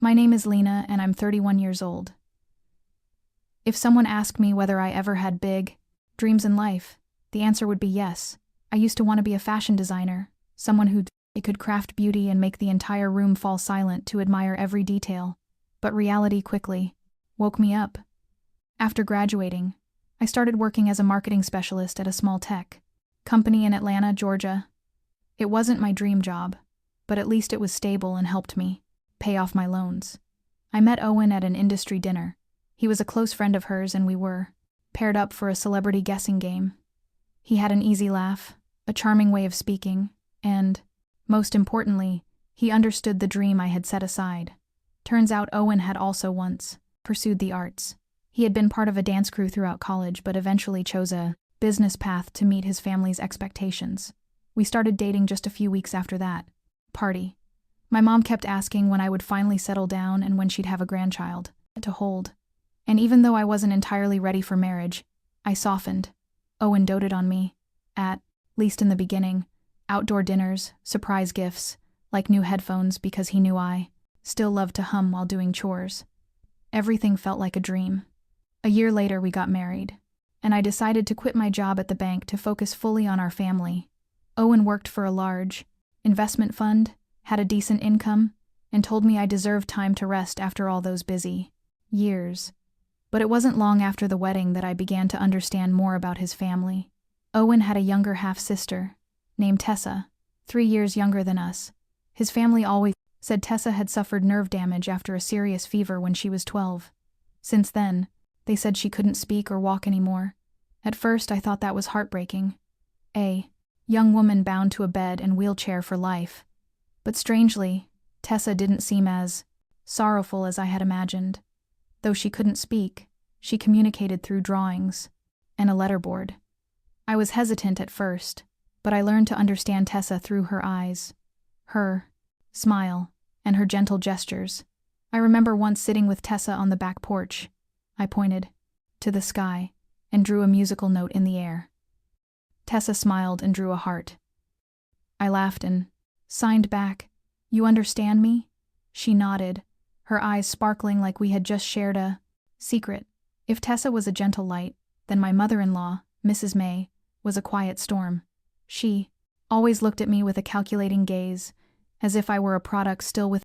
My name is Lena and I'm 31 years old. If someone asked me whether I ever had big dreams in life, the answer would be yes. I used to want to be a fashion designer, someone who could craft beauty and make the entire room fall silent to admire every detail. But reality quickly woke me up. After graduating, I started working as a marketing specialist at a small tech company in Atlanta, Georgia. It wasn't my dream job, but at least it was stable and helped me pay off my loans. I met Owen at an industry dinner. He was a close friend of hers and we were paired up for a celebrity guessing game. He had an easy laugh, a charming way of speaking, and, most importantly, he understood the dream I had set aside. Turns out Owen had also once pursued the arts. He had been part of a dance crew throughout college but eventually chose a business path to meet his family's expectations. We started dating just a few weeks after that party. My mom kept asking when I would finally settle down and when she'd have a grandchild to hold. And even though I wasn't entirely ready for marriage, I softened. Owen doted on me, at least in the beginning. Outdoor dinners, surprise gifts, like new headphones because he knew I still loved to hum while doing chores. Everything felt like a dream. A year later we got married, and I decided to quit my job at the bank to focus fully on our family. Owen worked for a large investment fund, had a decent income, and told me I deserved time to rest after all those busy years. But it wasn't long after the wedding that I began to understand more about his family. Owen had a younger half-sister, named Tessa, 3 years younger than us. His family always said Tessa had suffered nerve damage after a serious fever when she was 12. Since then, they said she couldn't speak or walk anymore. At first, I thought that was heartbreaking. A young woman bound to a bed and wheelchair for life. But strangely, Tessa didn't seem as sorrowful as I had imagined. Though she couldn't speak, she communicated through drawings and a letterboard. I was hesitant at first, but I learned to understand Tessa through her eyes, her smile, and her gentle gestures. I remember once sitting with Tessa on the back porch. I pointed to the sky and drew a musical note in the air. Tessa smiled and drew a heart. I laughed and signed back, "You understand me?" She nodded, her eyes sparkling like we had just shared a secret. If Tessa was a gentle light, then my mother-in-law, Mrs. May, was a quiet storm. She always looked at me with a calculating gaze, as if I were a product still with